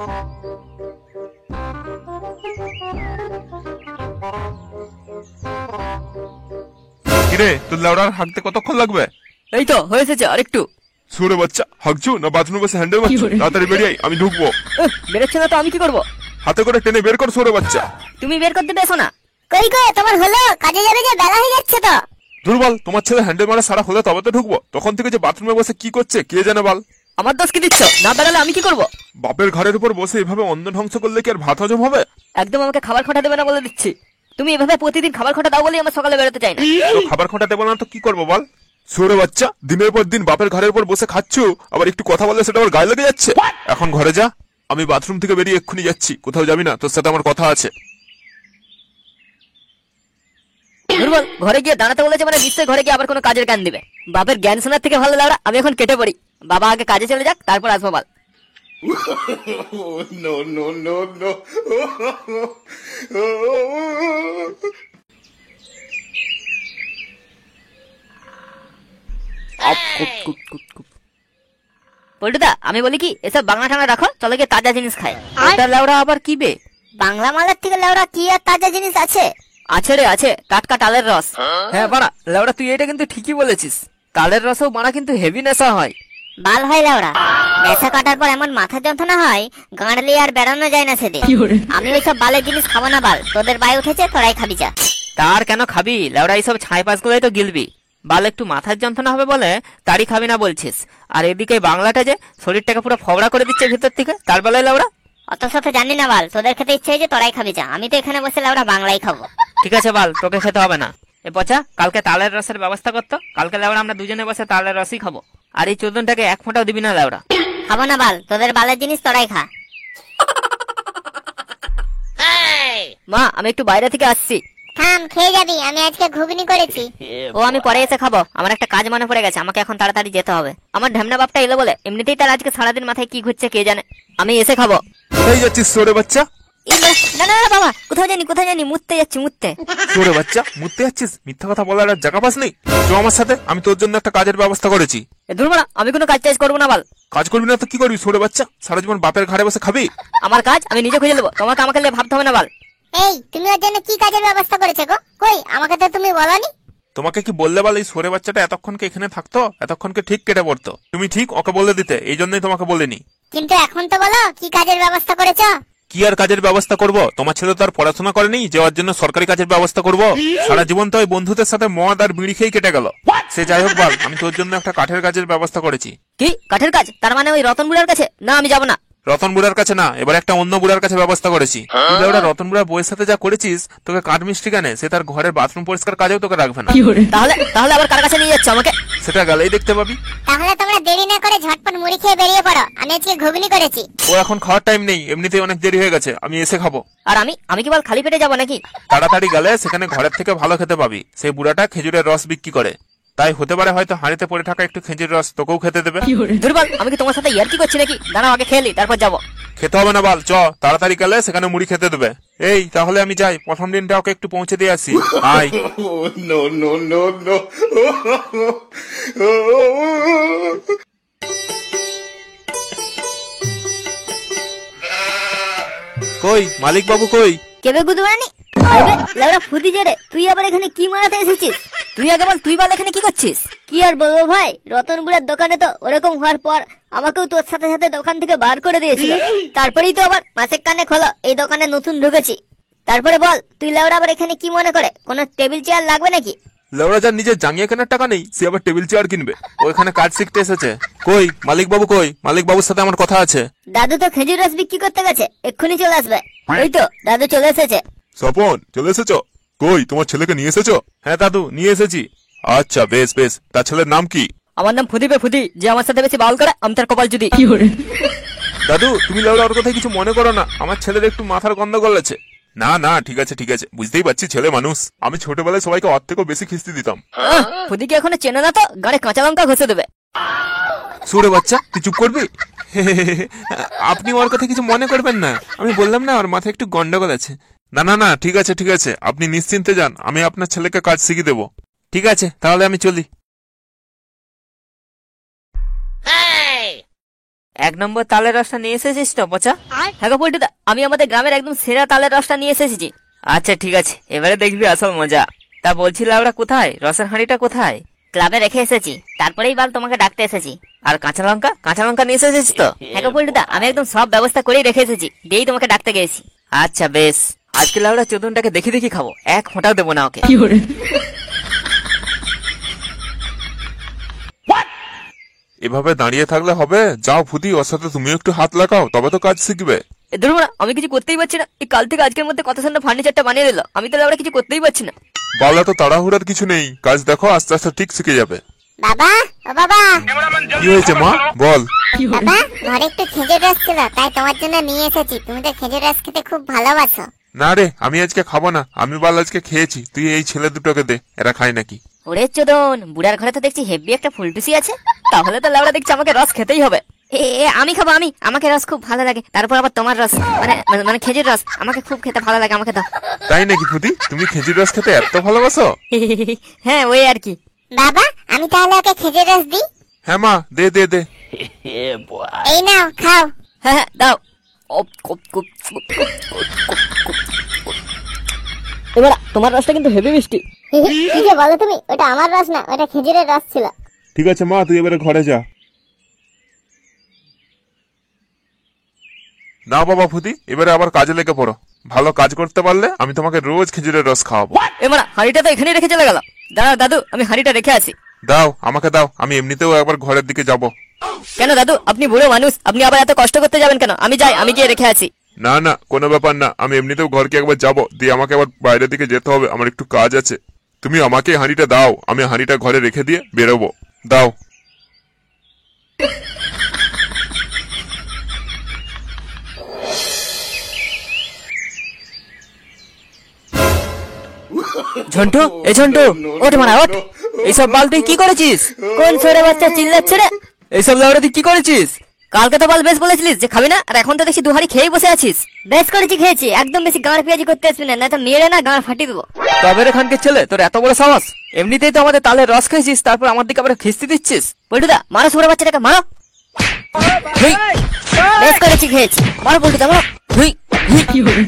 কিরে তোর লাউড়ার হাঁকতে কতক্ষণ লাগবে? এই তো হয়েছে, আরেকটু। সুরে বাচ্চা, হাঁকছো না বাথরুমে বসে হ্যান্ডেল মারছো? তাড়াতাড়ি বেরিয়ে আমি ঢুকবো। বেরোচ্ছে না তো আমি কি করবো? হাতে করে টেনে বের কর সুরে বাচ্চা। তুমি বের করতে পেছো না? কই তোমার হলো? কাজে যাবে যে, বেলা হয়ে যাচ্ছে তো। দুর্বল, তোমার ছেলে হ্যান্ডেল মারা সারা হলে তবে তো ঢুকবো। তখন থেকে যে বাথরুমে বসে কি করছে কে জানে বল। আমার দোষ কি দিচ্ছ? না বেরালে আমি কি করবো? বাপের ঘরের উপর বসে এভাবে অন্ন ধ্বংস করলে কি আর ভাত হজম হবে? একদম আমাকে খাবার খোটা দেবে না বলে দিচ্ছি। তুমি এভাবে প্রতিদিন খাবার খোটা দাও বলেই আমার সকালে বেরোতে চাই না। তো খাবার খোটা দেবো না তো কি করবো বল? সুরে বাচ্চা, দিনের পর দিন বাপের ঘরের উপর বসে খাচ্ছো, আবার একটু কথা বললে সেটা আমার গায়ে লেগে যাচ্ছে। এখন ঘরে যা, আমি বাথরুম থেকে বেরিয়ে এক্ষুনি যাচ্ছি। কোথাও যাবি না, তোর সাথে আমার কথা আছে। দুর্বল, ঘরে গিয়ে দাঁড়াতে বলেছে মানে নিশ্চয়ই ঘরে গিয়ে আবার কোনো কাজের জ্ঞান দিবে। বাপের জ্ঞান শোনার থেকে ভালো লাউড়া আমি এখন কেটে পড়ি। বাবা আগে কাজে চলে যাক, তারপর আসবো বল। No, no, no, no. পল্টুদা, আমি বলি কি, এসব বাংলা ঠান্ডা রাখো, চলো গিয়ে তাজা জিনিস খাই। ওটা লাউড়া আবার কি বে? বাংলা মালের থেকে লেওড়া কি আর তাজা জিনিস আছে? আছে রে আছে, টাটকা তালের রস। হ্যাঁ বাড়া, লাউড়া তুই এটা কিন্তু ঠিকই বলেছিস। তালের রসও বাড়া কিন্তু হেভি নেশা হয়। বাল হয় লেওড়া, নেশা কাটার পর এমন মাথা যন্ত্রণা হয়, গাঁড়লি আর বেড়ানো যায় না সেদিন। আমি ওইসব বালের জিনিস খাবো না বাল, তোদের বাই উঠেছে, তোরাই খাবি যা। তার কেন খাবি লাউড়া, এইসব ছাই পাস গুলোই তো গিলবি। বাল একটু মাথার যন্ত্রণা হবে বলে তারই খাবি না বলছিস, আর এদিকে বাংলাটা যে শরীরটাকে পুরো ফবড়া করে দিচ্ছে ভিতর থেকে, তার বেলায় লাউড়া। অত সাথে জানি না বাল, তোদের খেতে ইচ্ছে হয়েছে তোরাই খাবি যা। আমি তো এখানে বসে লেওড়া বাংলাই খাবো। ঠিক আছে বাল, তোকে খেতে হবে না। এ পচা, কালকে তালের রসের ব্যবস্থা করতো। কালকে লাউড়া আমরা দুজনে বসে তালের রসই খাবো। আর এই চোদনটাকে এক ফোঁটাও দিবি না লাউড়া। খাবো না বাল, তোদের বালের জিনিস তোরাই খা। মা, আমি একটু বাইরে থেকে আসছি। থাম, খেয়ে যাবি, আমি আজকে ঘুগনি করেছি। ও আমি পরে এসে খাবো, আমার একটা কাজ মনে পড়ে গেছে, আমাকে এখন তাড়াতাড়ি যেতে হবে। আমার ঢ্যামনা বাপটা এলো বলে এমনিতেই তার আজকে সারাদিন মাথায় কি ঘুরছে কে জানে। আমি এসে খাবো। কোথায় যাচ্ছিস সুরে বাচ্চা? না না বাবা, কোথাও জানি মুততে যাচ্ছি, মুততে। সুরে বাচ্চা, মুততে যাচ্ছিস? মিথ্যা কথা বলার আর জায়গা পাস নেই। তো আমার সাথে, আমি তোর জন্য একটা কাজের ব্যবস্থা করেছি। দুর্বলা, আমি কোনো কাজ টাজ করবো না বাল। কাজ করবি না তো কি করবি সুরে বাচ্চা? সারা জীবন বাপের ঘরে বসে খাবি? আমার কাজ আমি নিজে খুঁজে নেবো, তোমাকে আমাকে নিয়ে ভাবতে হবে না বাল। এই, তুমি ওর জন্য কি কাজের ব্যবস্থা করেছো গো? কই, আমাকে তো তুমি বলনি। তোমাকে কি বললে বল, এই সরে বাচ্চাটা এতক্ষণকে এখানে থাকতো, এতক্ষণকে ঠিক কেটে পড়তো। তুমি ঠিক ওকে বলে দিতে, এই জন্যই তোমাকে বলিনি। কিন্তু এখন তো বলো কি কাজের ব্যবস্থা করেছো? কি আর কাজের ব্যবস্থা করব? তোমার ছেলে তো আর পড়াশোনা করেনি যে ওর জন্য সরকারি কাজের ব্যবস্থা করব। সারা জীবন তো ওই বন্ধুদের সাথে মদ আর বিড়ি খেয়ে কেটে গেল। সে যাই হোক বল, আমি তোর জন্য একটা কাঠের কাজের ব্যবস্থা করেছি। কি কাঠের কাজ? তার মানে ওই রতন বুড়ার কাছে? না, আমি যাবো না। রতন বুড়ার কাছে না, এবার একটা অন্য বুড়ার কাছে ব্যবস্থা করেছি। তুই ওরা রতন বুড়ার বইয়ের সাথে যা করেছিস, তোকে কাঠ মিষ্টি কেনে, সে তার ঘরের বাথরুম পরিষ্কার কাজেও তোকে রাখবে না। তাহলে তাহলে আবার কার কাছে নিয়ে যাচ্ছ আমাকে? সেটা গেলেই দেখতে পাবি। তাহলে তোমরা দেরি না করে ঝটপট মুড়ি খেয়ে বেরিয়ে পড়ো, আমি আজকে ঘুগনি করেছি। ও এখন খাওয়ার টাইম নেই, এমনিতেই অনেক দেরি হয়ে গেছে, আমি এসে খাবো। আর আমি কি বল খালি পেটে যাবো নাকি? তাড়াতাড়ি গেলে সেখানে ঘরের থেকে ভালো খেতে পাবি। সেই বুড়াটা খেজুরের রস বিক্রি করে, তাই হতে পারে হয়তো হাঁড়িতে পড়ে থাকা একটু খেজুরের রস তোকেও খেতে দেবে। দুর্বল, আমি কি তোমার সাথে ইয়ার্কি করছি নাকি? দাঁড়াও আগে খেয়ে নি, তারপর যাবো। খেতে হবে না বাল, চ তাড়াতাড়ি গেলে সেখানে মুড়ি খেতে দেবে। এই তাহলে আমি যাই, প্রথম দিনটা ওকে একটু পৌঁছে দিয়ে আসি। আয়। কই মালিক বাবু কই? কেবে গুদুরানি? আরে লাউড়া ফুদি জেরে, তুই আবার এখানে কি মারাতে এসেছিস? তুই আগে বল, তুই বল এখানে কি করছিস? কি আর বলবো ভাই, রতন বুড়ার দোকানে তো ওরকম হওয়ার পর আমাকেও তোর সাথে সাথে দোকান থেকে বার করে দিয়েছিল। তারপরেই তো আবার মাসের কানে খোলো, এই দোকানে নতুন ঢুকেছি। তারপরে বল, তুই লাউড়া আবার এখানে কি মনে করে? কোনো টেবিল চেয়ার লাগবে নাকি? লেওড়া যার নিজের জাঙ্গিয়া কেনার টাকা নেই, সে আবার টেবিল চেয়ার কিনবে? ও এখানে কাজ শিখতে এসেছে। কই মালিক বাবু কই? মালিক বাবুর সাথে আমার কথা আছে। দাদু তো খেজুর রস বিক্রি করতে গেছে, এক্ষুনি চলে আসবে। ওই তো দাদু চলে এসেছে। স্বপন, চলে এসেছো? কই তোমার ছেলেকে নিয়ে এসেছো? হ্যাঁ দাদু, নিয়ে এসেছি। আচ্ছা বেশ বেশ, তার ছেলের নাম কি? আমার নাম ফুদি বে ফুদি, যে আমার সাথে বেশি বাউল করে আমি তার কপাল যদি। দাদু তুমি লেওড়া ওর কথাই কিছু মনে করো না, আমার ছেলের একটু মাথার গন্ডগোল আছে। না না ঠিক আছে ঠিক আছে, বুঝতেই পারছি ছেলে মানুষ। আমি ছোটবেলায় সবাইকে ওর থেকেও বেশি খিস্তি দিতাম। ফুদিকে এখনো চেনে না তো, গাড়ে কাঁচা লঙ্কা ঘষে দেবে। সুরে বাচ্চা, তুই চুপ করবি? আপনি ওর কথা কিছু মনে করবেন না, আমি বললাম না ওর মাথায় একটু গন্ডগোল আছে। না না না ঠিক আছে ঠিক আছে, আপনি নিশ্চিন্তে যান, আমি আপনার ছেলেকে কাজ শিখিয়ে দেবো। ঠিক আছে তাহলে আমি চলি। এক নম্বর তালের রসটা নিয়ে এসেছিস তো পচা? হ্যাঁ গো পল্টুদা, আমি আমাদের গ্রামের একদম সেরা তালের রসটা নিয়ে এসেছি। আচ্ছা ঠিক আছে, এবারে দেখবি আসল মজা। তা বলছি লাউড়া কোথায়, রসের হাঁড়িটা কোথায়? ক্লাবে রেখে এসেছি, তারপরেই বাল তোমাকে ডাকতে এসেছি। আর কাঁচা লঙ্কা, কাঁচা লঙ্কা নিয়ে এসেছিস তো? হ্যাঁ গো পল্টুদা, আমি একদম সব ব্যবস্থা করেই রেখে এসেছি, দিয়েই তোমাকে ডাকতে গেছি। আচ্ছা বেশ, আজকে লাউড়া চোদনটাকে দেখি দেখি খাবো, এক ফোঁটাও দেবো না ওকে। এভাবে দাঁড়িয়ে থাকলে হবে? যাও ফুদি, ওর সাথে তুমি একটু হাত লাগাও, তবে তো কাজ শিখবে। ধরবো না, আমি কিছু করতেই পারছি না। এই কাল থেকে আজকের মধ্যে কত সুন্দর ফার্নিচারটা বানিয়ে দিল, আমি তো লাউড়া কিছু করতেই পারছি না। বালা তো তাড়াহুড়ার কিছু নেই, কাজ দেখো আস্তে আস্তে ঠিক শিখে যাবে। বাবা, ও বাবা, কি হয়েছে মা, বল। বাবা, ঘরে একটু খেজুর রস ছিল, তাই তোমার জন্য নিয়ে এসেছি। তুমি তো খেজুর রস খেতে খুব ভালোবাসো। না রে, আমি আজকে খাবো না, আমি বাল আজকে খেয়েছি, তুই এই ছেলে দুটোকে দে, এরা খায় নাকি। ওরে চোদন, বুড়ার ঘরে তো দেখছি হেভি একটা ফুলটুসি আছে। তাহলে তো লাউড়া দেখছি আমাকে রস খেতেই হবে। আমি খাবো, আমাকে রস খুব ভালো লাগে। তারপর আবার তোমার রস, মানে মানে খেজুর রস আমাকে খুব খেতে ভালো লাগে, আমাকে দাও। তাই নাকি ফুদি, তুমি খেজুর রস খেতে এত ভালোবাসো? হ্যাঁ ওই আর কি। বাবা, আমি তাহলে ওকে খেজুর রস দিই? হ্যাঁ মা, দে দে দে। এই নাও, খাও। হ্যাঁ হ্যাঁ দাও। এবার তোমার রসটা কিন্তু হেভি মিষ্টি। কি যে বলো তুমি, ওটা আমার রস না, ওটা খেজুরের রস ছিল। ঠিক আছে মা, তুই এবারে ঘরে যা। না বাবা ফুদি, এবারে আবার কাজে লেগে পড়ো। ভালো কাজ করতে পারলে আমি তোমাকে রোজ খেজুরের রস খাওয়াবো। এবার হাঁড়িটা তো এখানেই রেখে চলে গেল। দাঁড়া দাদু, আমি হাঁড়িটা রেখে আছি। দাও, আমাকে দাও, আমি এমনিতেও একবার ঘরের দিকে যাব। কেন দাদু, আপনি বুড়ো মানুষ, আপনি আবার এত কষ্ট করতে যাবেন কেন? আমি যাই, আমি গিয়ে রেখে আছি। না না, কোনো ব্যাপার না, আমি এমনিতেও ঘরকে একবার যাব, দিয়ে আমাকে আবার বাইরের দিকে যেতে হবে, আমার একটু কাজ আছে। তুমি আমাকে হাঁড়িটা দাও, আমি হাঁড়িটা ঘরে রেখে দিয়ে বেরোবো। দাও। ঝন্টু, এই ঝন্টু, ওঠ মারা ওঠ। এইসব বাল তুই কি করেছিস? কোন ছোড়ে বাচ্চা চিল্লাচ্ছে রে? এইসব লাউড়া তুই কি করেছিস? কালকে তো বল বেশ বলেছিলিস যে খাবি না, আর এখন তো দেখছি দুহারি খেয়েই বসে আছিস। বেশ করেছি, খেয়েছি। একদম বেশি গাঁড় পেঁয়াজি করতে আসবি না, তো মেরে না গাঁড় ফাটিয়ে দেবো। তবে রে খানকে ছেলে, তোর এত বড় সাহস! এমনিতেই তো আমাদের তালের রস খেয়েছিস, তারপর আমার দিকে আবার খিস্তি দিচ্ছিস। পল্টুদা, মারো ছোড়ে বাচ্চাটাকে, মারো। হুই, বেশ করেছি, খেয়েছি। মারো পল্টুদা, মারো। হুই, হুই।